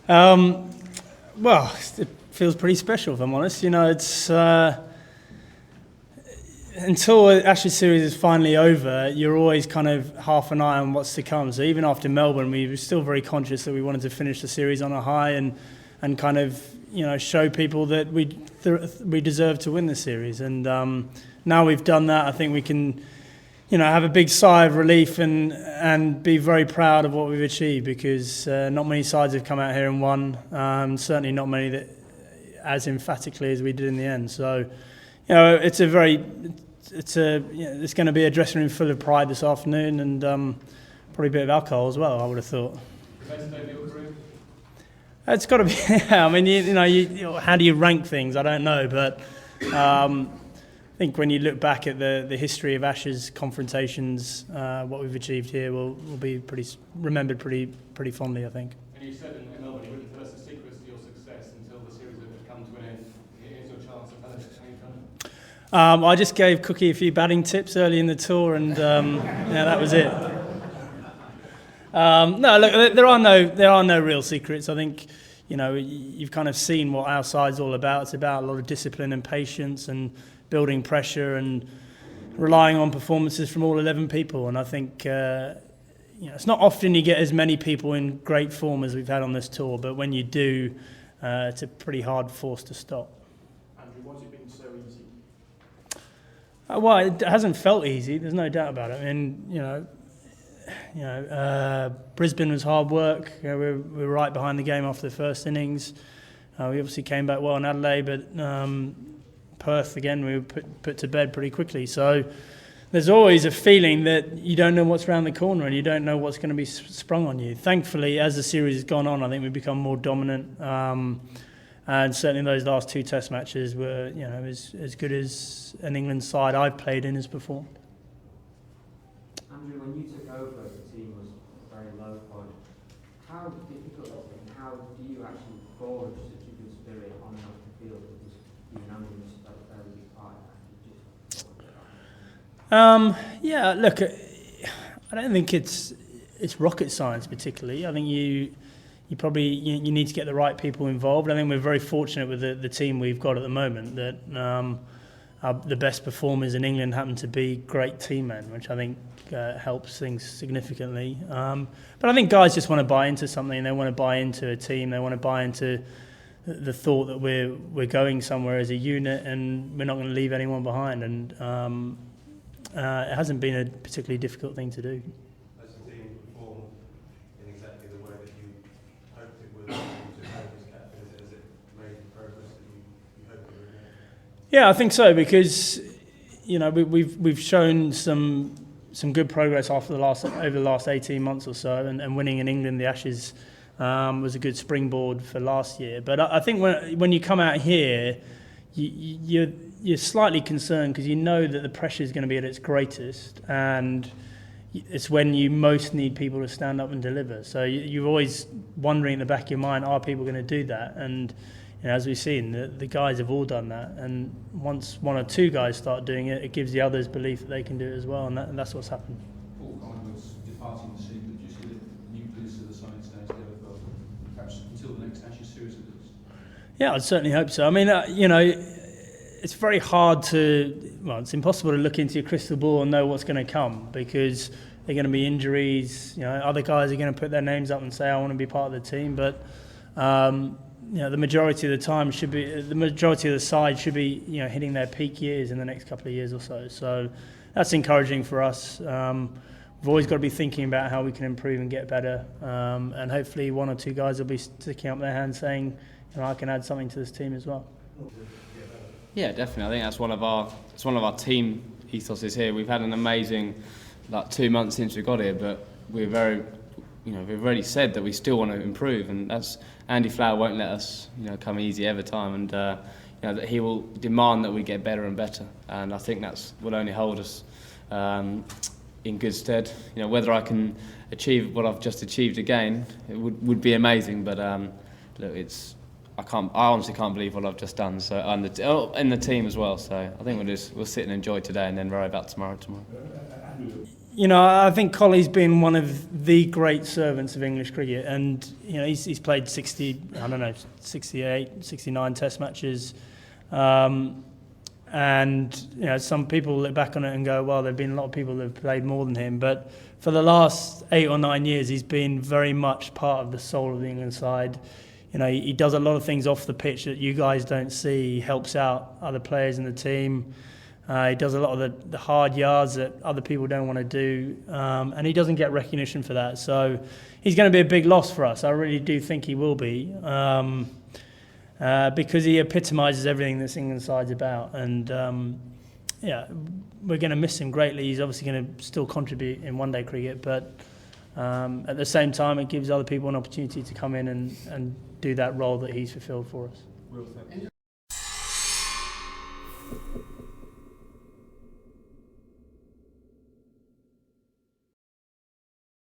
Well, it feels pretty special, if I'm honest. It's until the Ashes series is finally over, you're always kind of half an eye on what's to come. So even after Melbourne, we were still very conscious that we wanted to finish the series on a high and kind of show people that we deserve to win the series. And now we've done that, I think we can have a big sigh of relief and be very proud of what we've achieved, because not many sides have come out here and won. Certainly not many that as emphatically as we did in the end. So, it's going to be a dressing room full of pride this afternoon, and probably a bit of alcohol as well, I would have thought. It's got to be. I mean, how do you rank things? I don't know, but I think when you look back at the history of Ashes confrontations, what we've achieved here will be remembered pretty fondly, I think. And you said in Melbourne, you wouldn't tell us the secrets to your success until the series had come to an end. Here's your chance to tell us how you've done it. I just gave Cookie a few batting tips early in the tour, and that was it. No, look, there are no real secrets. I think you've kind of seen what our side's all about. It's about a lot of discipline and patience and building pressure and relying on performances from all 11 people. And I think it's not often you get as many people in great form as we've had on this tour, but when you do, it's a pretty hard force to stop. Andrew, why's it been so easy? Well, it hasn't felt easy. There's no doubt about it. I mean, Brisbane was hard work. We were right behind the game after the first innings. We obviously came back well in Adelaide, but Perth again we were put to bed pretty quickly. So there's always a feeling that you don't know what's around the corner and you don't know what's going to be sprung on you. Thankfully, as the series has gone on, I think we've become more dominant. And certainly those last two Test matches were, as good as an England side I've played in has performed. Andrew, when you took over, the team was a very low point. How difficult is it, and how do you actually forge such a good spirit on and off the field? Because you and Andrew must have played a very big part in that. Yeah, look, I don't think it's rocket science particularly. I think you probably you need to get the right people involved. I think we're very fortunate with the team we've got at the moment that the best performers in England happen to be great team men, which I think helps things significantly. But I think guys just want to buy into something. They want to buy into a team. They want to buy into the thought that we're going somewhere as a unit and we're not going to leave anyone behind. And it hasn't been a particularly difficult thing to do. Has the team performed in exactly the way that you hoped it would? You took over as captain. Has it made the progress that you hoped it would? Yeah, I think so, because we've shown some good progress over the last 18 months or so, and winning in England the Ashes was a good springboard for last year. But I think when you come out here, you're slightly concerned because you know that the pressure is going to be at its greatest, and it's when you most need people to stand up and deliver. So you're always wondering in the back of your mind, are people going to do that? And as we've seen, the guys have all done that, and once one or two guys start doing it, it gives the others belief that they can do it as well, and that's what's happened. Paul Collins was departing the scene, but do you see the nucleus of the side stays together for perhaps until the next Ashes series at least? Yeah, I'd certainly hope so. I mean, it's very hard it's impossible to look into your crystal ball and know what's going to come, because there are going to be injuries. Other guys are going to put their names up and say, I want to be part of the team, but the majority of the time the majority of the side should be hitting their peak years in the next couple of years or so. So that's encouraging for us. We've always got to be thinking about how we can improve and get better, and hopefully one or two guys will be sticking up their hands saying, I can add something to this team as well. Yeah, definitely. I think that's one of our team ethoses here. We've had an amazing 2 months since we got here, but we're very, we've already said that we still want to improve, and that's Andy Flower won't let us, come easy every time, and that he will demand that we get better and better, and I think that's will only hold us in good stead. Whether I can achieve what I've just achieved again, it would be amazing, but look, I honestly can't believe what I've just done. So and the team as well. So I think we'll sit and enjoy today and then worry about tomorrow. You know, I think Colley's been one of the great servants of English cricket, and you know he's played 68, 69 Test matches, and you know some people look back on it and go, well, there've been a lot of people that have played more than him, but for the last 8 or 9 years, he's been very much part of the soul of the England side. You know, he does a lot of things off the pitch that you guys don't see. He helps out other players in the team. He does a lot of the hard yards that other people don't want to do, and he doesn't get recognition for that. So he's going to be a big loss for us. I really do think he will be, because he epitomises everything this England side's about. And yeah, we're going to miss him greatly. He's obviously going to still contribute in one-day cricket, but at the same time, it gives other people an opportunity to come in and do that role that he's fulfilled for us.